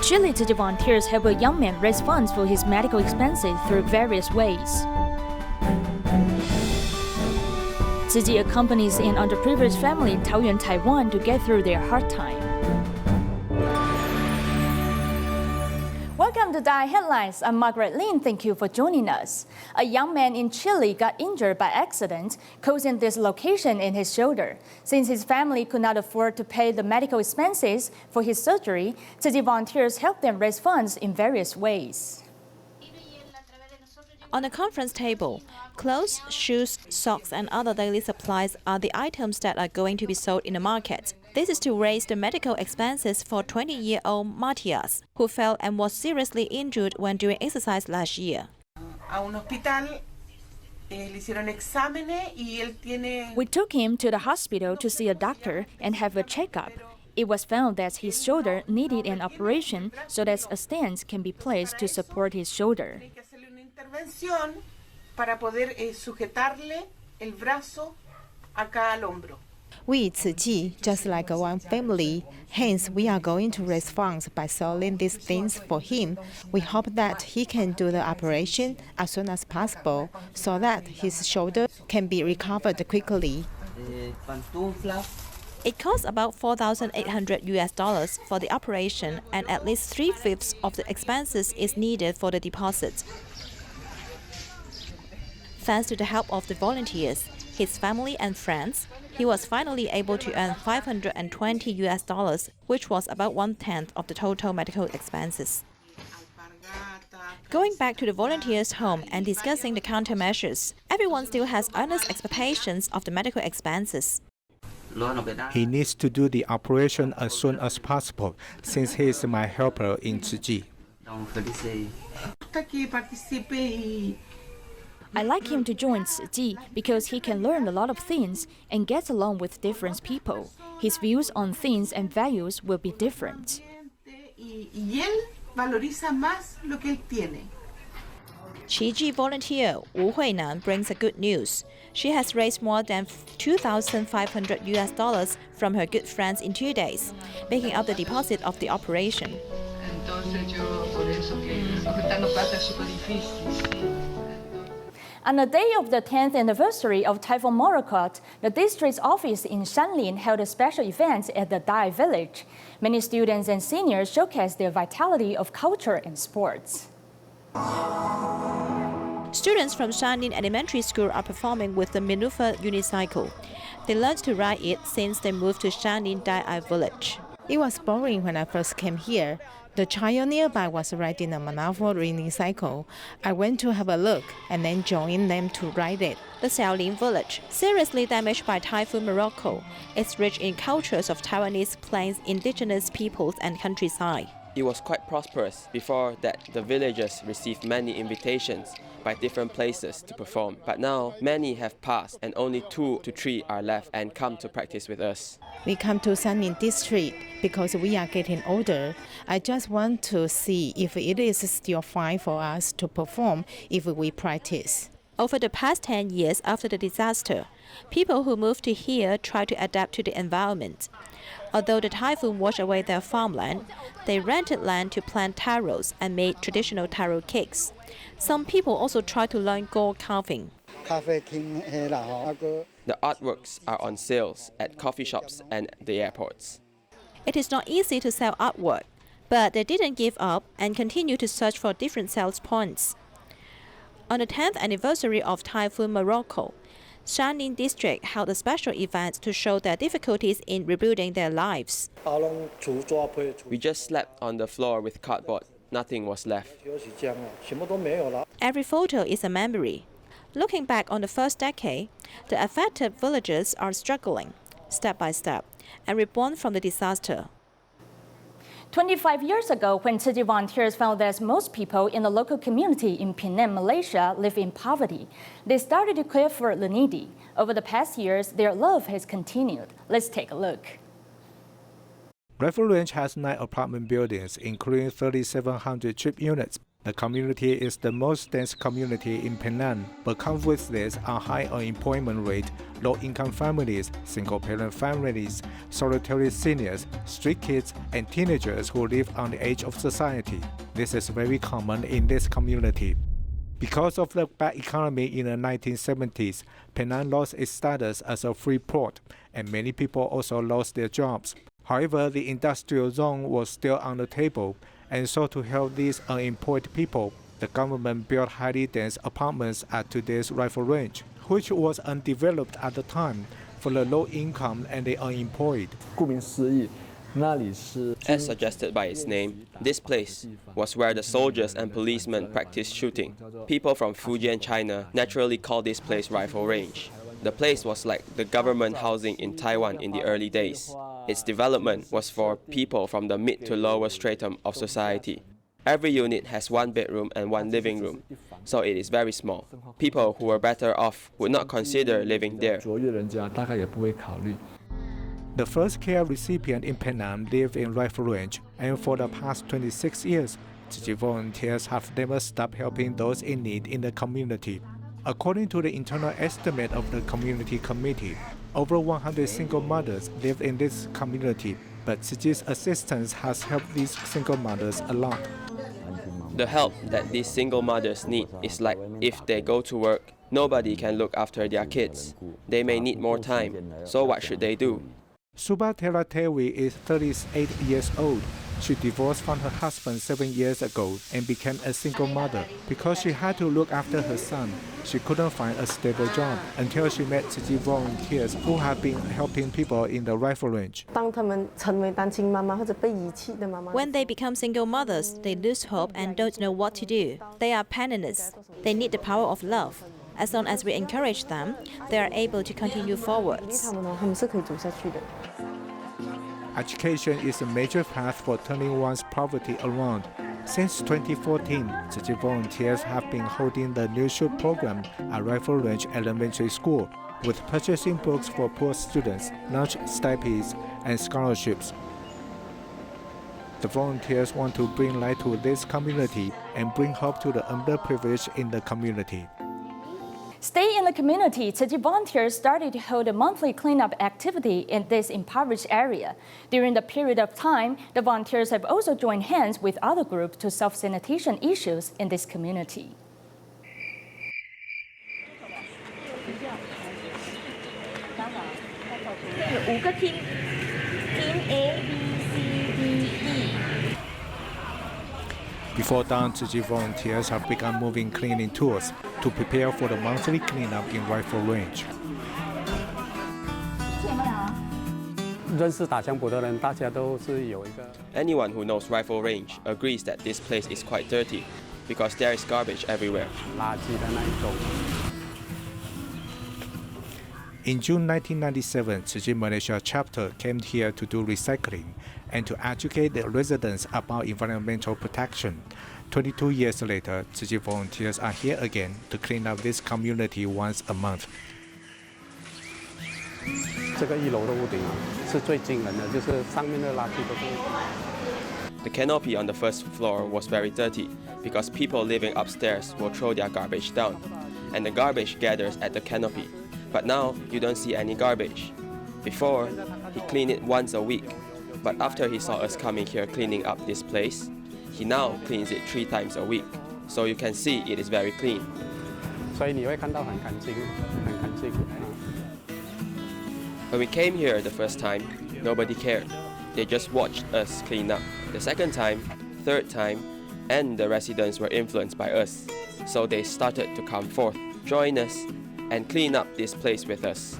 Chile Tzu Chi volunteers help a young man raise funds for his medical expenses through various ways. Tzu Chi accompanies an underprivileged family in Taoyuan, Taiwan to get through their hard time. Welcome to DaAi Headlines. I'm Margaret Lin. Thank you for joining us. A young man in Chile got injured by accident, causing dislocation in his shoulder. Since his family could not afford to pay the medical expenses for his surgery, Tzu Chi volunteers helped them raise funds in various ways. On the conference table, clothes, shoes, socks, and other daily supplies are the items that are going to be sold in the market. This is to raise the medical expenses for 20-year-old Matthias, who fell and was seriously injured when doing exercise last year. We took him to the hospital to see a doctor and have a checkup. It was found that his shoulder needed an operation so that a stent can be placed to support his shoulder. We Tzu Chi, just like one family, hence we are going to raise funds by selling these things for him. We hope that he can do the operation as soon as possible so that his shoulder can be recovered quickly. It costs about $4,800 for the operation, and at least 3/5 of the expenses is needed for the deposit. Thanks to the help of the volunteers, his family and friends, he was finally able to earn $520, which was about 1/10 of the total medical expenses. Going back to the volunteers' home and discussing the countermeasures, everyone still has earnest expectations of the medical expenses. He needs to do the operation as soon as possible, since he is my helper in Tzu Chi. I like him to join Tzu Chi because he can learn a lot of things and get along with different people. His views on things and values will be different. Chi Chi volunteer Wu Huinan brings a good news. She has raised more than $2,500 from her good friends in 2 days, making up the deposit of the operation. On the day of the 10th anniversary of Typhoon Morakot, the district's office in Shanlin held a special event at the DaAi village. Many students and seniors showcased their vitality of culture and sports. Students from Shanlin Elementary School are performing with the maneuver unicycle. They learned to ride it since they moved to Shanlin DaAi village. It was boring when I first came here. The child nearby was riding a maneuver unicycle. I went to have a look and then joined them to ride it. The Shanlin village, seriously damaged by Typhoon Morakot, is rich in cultures of Taiwanese plains, indigenous peoples, and countryside. It was quite prosperous. Before that, the villagers received many invitations by different places to perform. But now, many have passed and only 2 to 3 are left and come to practice with us. We come to Shanlin district because we are getting older. I just want to see if it is still fine for us to perform if we practice. Over the past 10 years after the disaster, people who moved to here try to adapt to the environment. Although the typhoon washed away their farmland, they rented land to plant taros and made traditional taro cakes. Some people also try to learn gold carving. The artworks are on sales at coffee shops and the airports. It is not easy to sell artwork, but they didn't give up and continue to search for different sales points. On the 10th anniversary of Typhoon Morakot, Shanlin district held a special event to show their difficulties in rebuilding their lives. We just slept on the floor with cardboard. Nothing was left. Every photo is a memory. Looking back on the first decade, the affected villagers are struggling, step by step, and reborn from the disaster. 25 years ago, when Tzu Chi volunteers found that most people in the local community in Penang, Malaysia, live in poverty, they started to care for the needy. Over the past years, their love has continued. Let's take a look. Rifle Range has 9 apartment buildings, including 3,700 trip units. The community is the most dense community in Penang, but comes with this a high unemployment rate, low-income families, single-parent families, solitary seniors, street kids, and teenagers who live on the edge of society. This is very common in this community. Because of the bad economy in the 1970s, Penang lost its status as a free port, and many people also lost their jobs. However, the industrial zone was still on the table, and so to help these unemployed people, the government built highly dense apartments at today's rifle range, which was undeveloped at the time for the low income and the unemployed. As suggested by its name, this place was where the soldiers and policemen practiced shooting. People from Fujian, China naturally call this place rifle range. The place was like the government housing in Taiwan in the early days. Its development was for people from the mid to lower stratum of society. Every unit has one bedroom and one living room, so it is very small. People who were better off would not consider living there. The first care recipient in Penang lived in rifle range, and for the past 26 years, Tzu Chi volunteers have never stopped helping those in need in the community. According to the internal estimate of the community committee, over 100 single mothers live in this community, but Tzu Chi's assistance has helped these single mothers a lot. The help that these single mothers need is like if they go to work, nobody can look after their kids. They may need more time, so what should they do? Subatera Tewi is 38 years old. She divorced from her husband 7 years ago and became a single mother. Because she had to look after her son, she couldn't find a stable job until she met Tzu Chi volunteers who have been helping people in the rifle range. When they become single mothers, they lose hope and don't know what to do. They are penniless. They need the power of love. As long as we encourage them, they are able to continue forwards. Education is a major path for turning one's poverty around. Since 2014, Tzu Chi volunteers have been holding the New Shoot program at Rifle Range Elementary School, with purchasing books for poor students, lunch stipends, and scholarships. The volunteers want to bring light to this community and bring hope to the underprivileged in the community. Stay in the community, Tzu Chi volunteers started to hold a monthly cleanup activity in this impoverished area. During the period of time, the volunteers have also joined hands with other groups to solve sanitation issues in this community. Before dawn, Tzu Chi volunteers have begun moving cleaning tools to prepare for the monthly cleanup in Rifle Range. Anyone who knows Rifle Range agrees that this place is quite dirty because there is garbage everywhere. In June 1997, Tzu Chi Malaysia chapter came here to do recycling and to educate the residents about environmental protection. 22 years later, Tzu Chi volunteers are here again to clean up this community once a month. The canopy on the first floor was very dirty because people living upstairs will throw their garbage down, and the garbage gathers at the canopy. But now you don't see any garbage. Before, he cleaned it once a week, but after he saw us coming here cleaning up this place, he now cleans it 3 times a week. So you can see it is very clean. When we came here the first time, nobody cared. They just watched us clean up. The second time, third time, and the residents were influenced by us. So they started to come forth, join us, and clean up this place with us.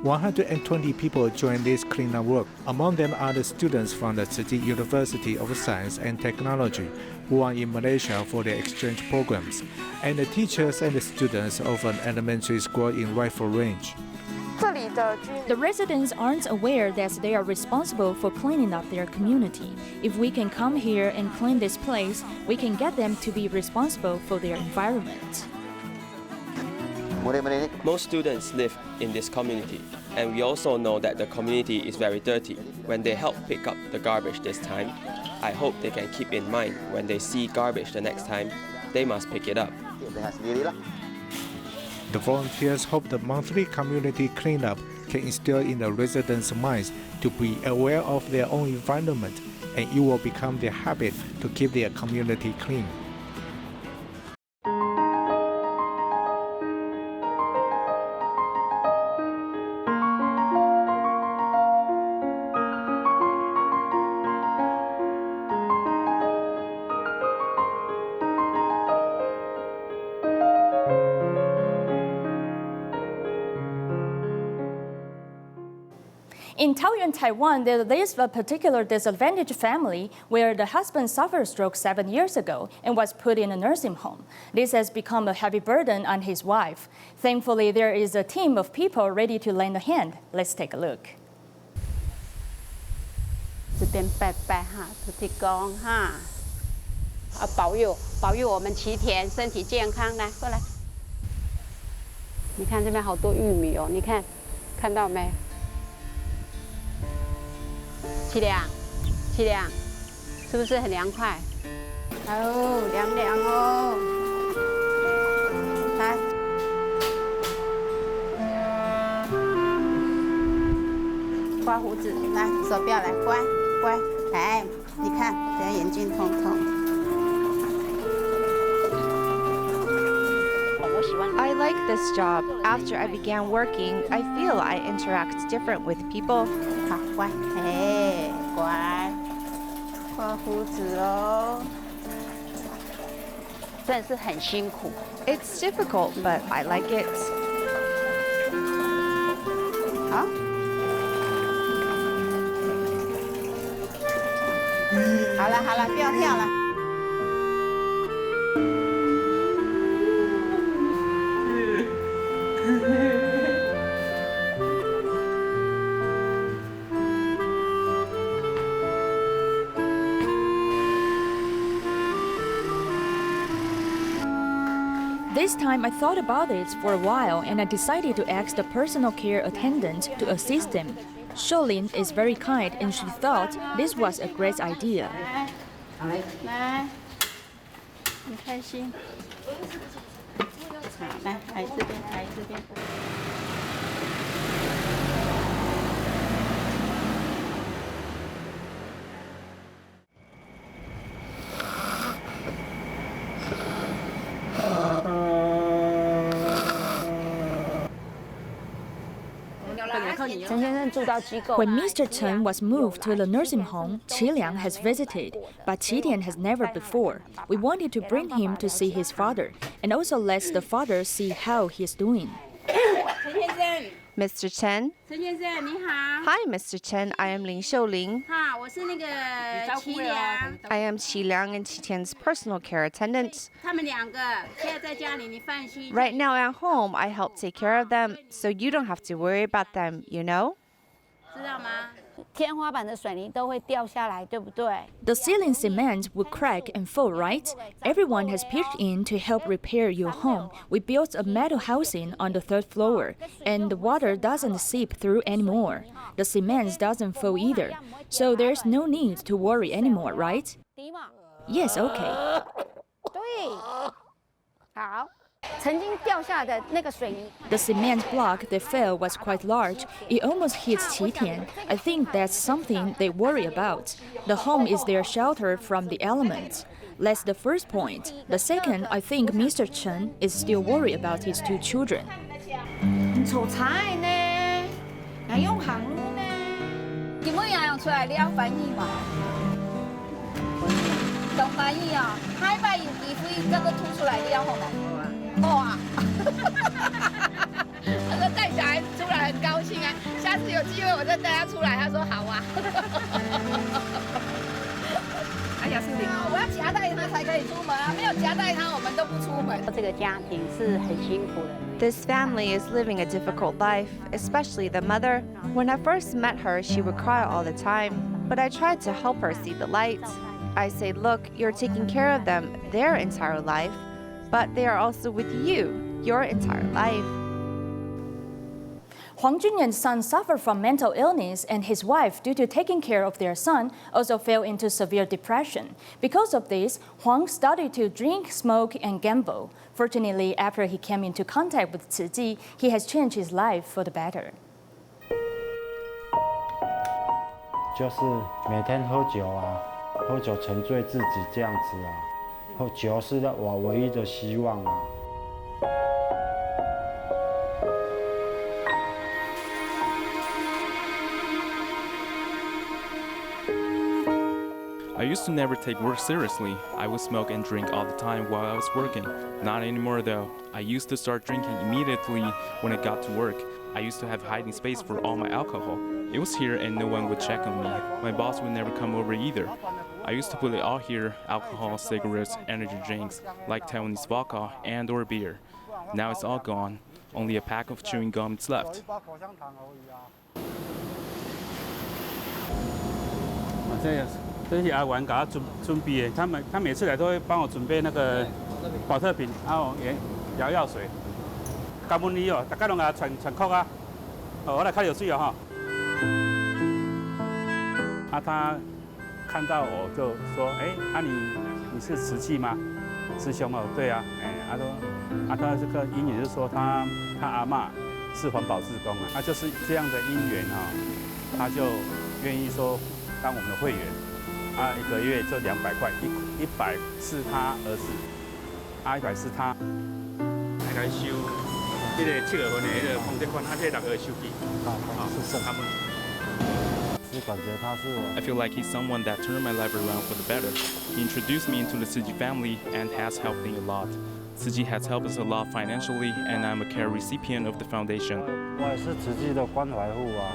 120 people joined this cleanup work. Among them are the students from the Tzu Chi University of Science and Technology, who are in Malaysia for their exchange programs, and the teachers and the students of an elementary school in Rifle Range. The residents aren't aware that they are responsible for cleaning up their community. If we can come here and clean this place, we can get them to be responsible for their environment. Most students live in this community, And we also know that the community is very dirty. When they help pick up the garbage this time, I hope they can keep in mind when they see garbage the next time, they must pick it up. The volunteers hope the monthly community cleanup can instill in the residents' minds to be aware of their own environment, and it will become their habit to keep their community clean. In Taoyuan, Taiwan, there is a particular disadvantaged family where the husband suffered a stroke 7 years ago and was put in a nursing home. This has become a heavy burden on his wife. Thankfully, there is a team of people ready to lend a hand. Let's take a look. 这边拜拜哈，土地公哈，保佑我们齐田身体健康，来过来。你看这边好多玉米哦，你看，看到没？ 凄凉，是不是很凉快？哦，凉凉哦。来，刮胡子，来，手不要来，乖，来，你看，不要眼睛痛痛。 I like this job. After I began working, I feel I interact different with people. 好，乖，乖，刮胡子哦。真的是很辛苦。It's difficult, but I like it. 好。好了，不要跳了。 This time I thought about it for a while and I decided to ask the personal care attendant to assist him. Shanlin is very kind and she thought this was a great idea. 来，很开心。好，来这边。 When Mr. Chen was moved to the nursing home, Qi Liang has visited, but Qi Tian has never before. We wanted to bring him to see his father, and also let the father see how he is doing. Mr. Chen. 陈先生，你好。 Hi, Mr. Chen. I am Lin Xiuling. 哈，我是那个齐良。 I am Qi Liang and Qi Tian's personal care attendant. 他们两个现在在家里，你放心。 Right now at home, I help take care of them, so you don't have to worry about them, you know? 知道吗？天花板的水泥都会掉下来，对不对？ The ceiling cement would crack and fall, right? Everyone has pitched in to help repair your home. We built a metal housing on the 3rd floor, and the water doesn't seep through anymore. The cement doesn't fall either, so there's no need to worry anymore, right? Yes, okay. 对，好。 曾经掉下的那个水泥。 The cement block that fell was quite large. It almost hit Qi Tian. I think that's something they worry about. The home is their shelter from the elements. That's the first point. The second, I think Mr. Chen is still worried about his 2 children. 做菜呢，要用行路呢。點解又用出嚟了翻譯嘛？懂翻譯啊？太白有機會這個吐出來了，好嗎？ 哇！他说带小孩子出来很高兴啊，下次有机会我再带他出来。他说好啊。哎呀，是你哦，我要夹带他才可以出门啊，没有夹带他我们都不出门。这个家庭是很辛苦的。 This family is living a difficult life, especially the mother. When I first met her, she would cry all the time, but I tried to help her see the light. I say, look, you're taking care of them their entire life. But they are also with you, your entire life. Huang Junyan's son suffered from mental illness, and his wife, due to taking care of their son, also fell into severe depression. Because of this, Huang started to drink, smoke, and gamble. Fortunately, after he came into contact with Tzu Chi, he has changed his life for the better. 就是每天喝酒啊，喝酒沉醉自己这样子啊，喝酒是我唯一的希望啊。 I used to never take work seriously. I would smoke and drink all the time while I was working. Not anymore though. I used to start drinking immediately when I got to work. I used to have hiding space for all my alcohol. It was here and no one would check on me. My boss would never come over either. I used to put it all here: alcohol, cigarettes, energy drinks, like Taiwanese vodka and or beer. Now it's all gone. Only a pack of chewing gum is left. 这是阿元给他准备的，他每次来都会帮我准备那个保特瓶，还有摇药水。感恩你哦，大家拢给他传扣啊。哦，我来看有水哦哈。他看到我就说，你是瓷器吗？师兄哦，对啊，他这个因缘就是说他阿嬷是环保志工啊，就是这样的因缘啊，他就愿意说当我们的会员。 1个月就200块，100是他儿子，100是他。来该收这个7月份的那个房贷款，这6个月收起。是他们。是感觉他是我。 I feel like he's someone that turned my life around for the better. He introduced me into the Tzu Chi family and has helped me a lot. Tzu Chi has helped us a lot financially, and I'm a care recipient of the foundation. 我也是慈济的关怀户啊。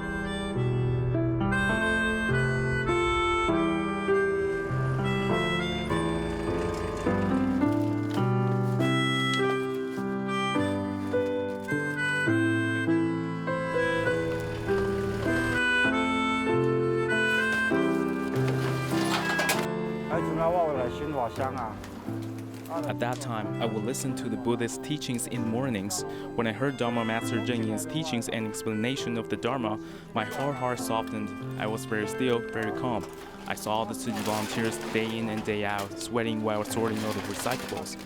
At that time, I would listen to the Buddhist teachings in the mornings. When I heard Dharma Master Zheng Yin's teachings and explanation of the Dharma, my whole heart softened. I was very still, very calm. I saw the Tzu Chi volunteers day in and day out, sweating while sorting all the recyclables.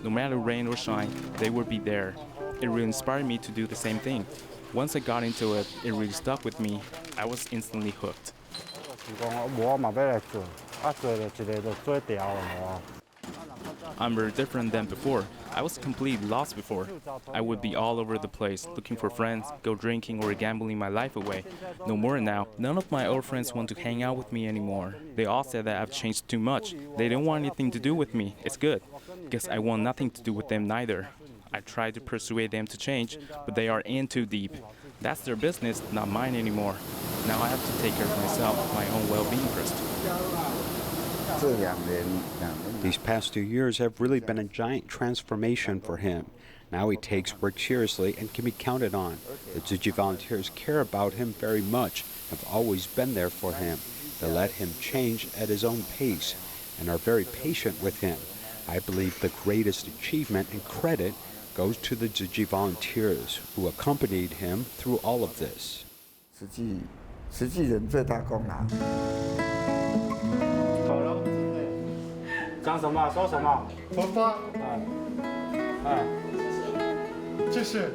No matter rain or shine, they would be there. It really inspired me to do the same thing. Once I got into it, it really stuck with me. I was instantly hooked. I'm very different than before. I was completely lost before. I would be all over the place, looking for friends, go drinking or gambling my life away. No more now. None of my old friends want to hang out with me anymore. They all said that I've changed too much. They don't want anything to do with me. It's good. Guess I want nothing to do with them neither. I tried to persuade them to change, but they are in too deep. That's their business, not mine anymore. Now I have to take care of myself, my own well-being first. These past 2 years have really been a giant transformation for him. Now he takes work seriously and can be counted on. The Tzu Chi volunteers care about him very much, have always been there for him. They let him change at his own pace and are very patient with him. I believe the greatest achievement and credit goes to the Tzu Chi volunteers who accompanied him through all of this. 慈济人最大功劳。讲什么？说什么？佛法。这是。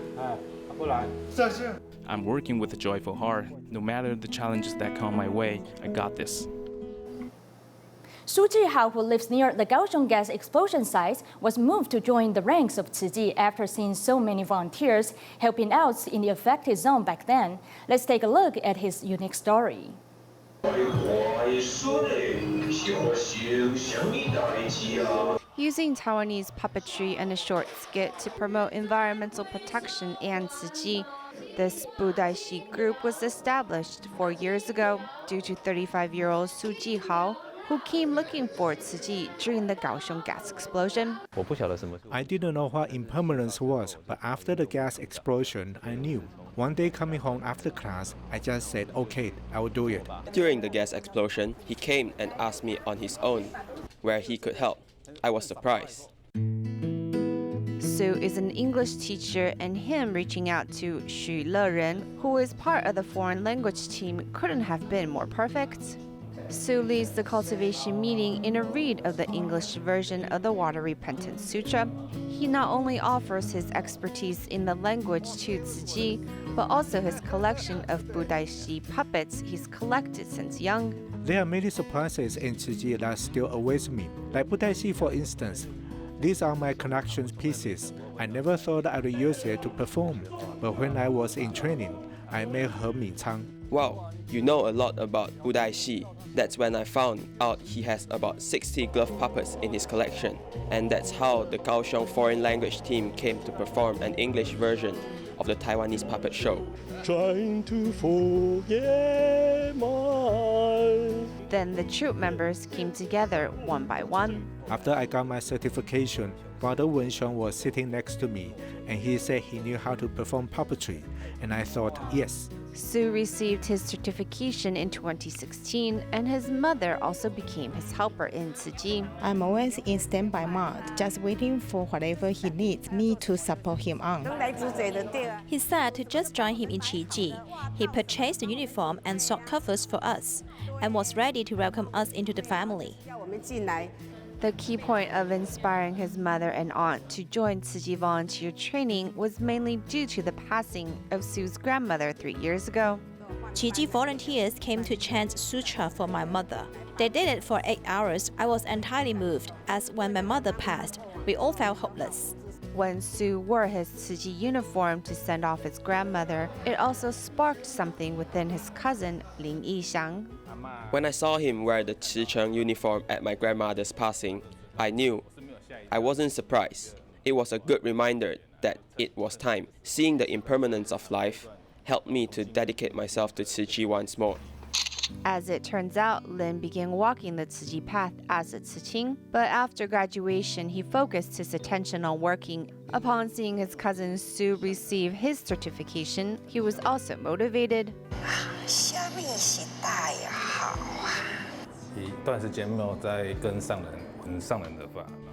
不来。这是。 I'm working with a joyful heart. No matter the challenges that come my way, I got this. Su Jihao, who lives near the Kaohsiung gas explosion site, was moved to join the ranks of Tzu Chi after seeing so many volunteers helping out in the affected zone back then. Let's take a look at his unique story. Using Taiwanese puppetry and a short skit to promote environmental protection and Tzu Chi, this Budaishi group was established 4 years ago due to 35-year-old Su Jihao, who came looking for Tzu Chi during the Kaohsiung gas explosion. I didn't know what impermanence was, but after the gas explosion, I knew. One day coming home after class, I just said, okay, I will do it. During the gas explosion, he came and asked me on his own where he could help. I was surprised. Su is an English teacher, and him reaching out to Xu Leren, who is part of the foreign language team, couldn't have been more perfect. Su leads the cultivation meeting in a read of the English version of the Water Repentance Sutra. He not only offers his expertise in the language to Tzu Chi, but also his collection of Budaishi puppets he's collected since young. There are many surprises in Tzu Chi that still awaits me, like Budaishi for instance. These are my collection pieces. I never thought I would use it to perform, but when I was in training, I met He Mingchang. Wow, you know a lot about Budaishi. That's when I found out he has about 60 glove puppets in his collection, and that's how the Kaohsiung foreign language team came to perform an English version of the Taiwanese puppet show. Trying to forget my... Then the troupe members came together one by one. After I got my certification, Father Wenxiong was sitting next to me, and he said he knew how to perform puppetry, and I thought, yes. Su received his certification in 2016, and his mother also became his helper in Tzu Chi. I'm always in standby mode, just waiting for whatever he needs me to support him on. He said to just join him in Chi Chi. He purchased a uniform and sock covers for us, and was ready to welcome us into the family. The key point of inspiring his mother and aunt to join Tzu Chi volunteer training was mainly due to the passing of Su's grandmother 3 years ago. Chi Chi volunteers came to chant sutra for my mother. They did it for 8 hours. I was entirely moved, as when my mother passed, we all felt hopeless. When Su wore his Tzu Chi uniform to send off his grandmother, it also sparked something within his cousin, Lin Yixiang. When I saw him wear the Chicheng uniform at my grandmother's passing, I knew. I wasn't surprised. It was a good reminder that it was time. Seeing the impermanence of life helped me to dedicate myself to Tzu Chi once more. As it turns out, Lin began walking the Tzu Chi path as a Tzu Qing, but after graduation, he focused his attention on working. Upon seeing his cousin Su receive his certification, he was also motivated.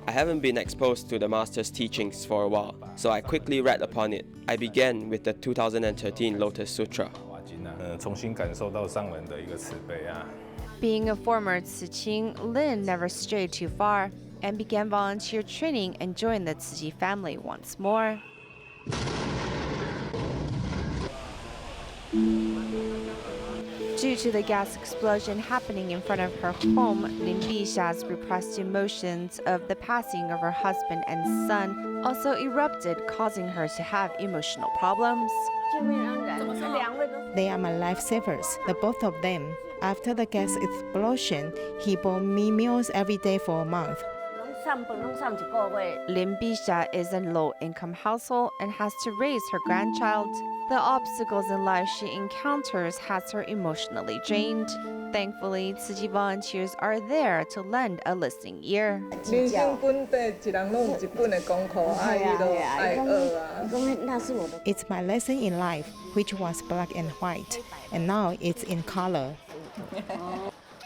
I haven't been exposed to the master's teachings for a while, so I quickly read upon it. I began with the 2013 Lotus Sutra. Being a former Tzu Qing, Lin never strayed too far and began volunteer training and joined the Tzu Chi family once more. Due to the gas explosion happening in front of her home, Lin Bisha's repressed emotions of the passing of her husband and son also erupted, causing her to have emotional problems. They are my lifesavers, the both of them. After the gas explosion, he bought me meals every day for a month. Lin Bisha is a low-income household and has to raise her grandchild. The obstacles in life she encounters has her emotionally drained. Thankfully, Tzu Chi volunteers are there to lend a listening ear. It's my lesson in life, which was black and white, and now it's in color.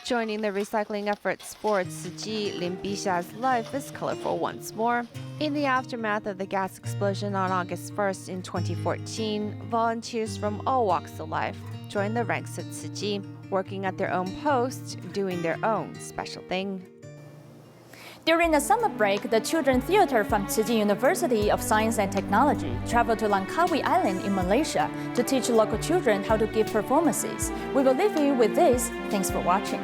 Joining the recycling efforts for Tzu Chi, Lin Bisha's life is colorful once more. In the aftermath of the gas explosion on August 1st in 2014, volunteers from all walks of life joined the ranks of Tzu Chi, working at their own post, doing their own special thing. During the summer break, the Children's Theatre from Tzu Chi University of Science and Technology traveled to Langkawi Island in Malaysia to teach local children how to give performances. We will leave you with this. Thanks for watching.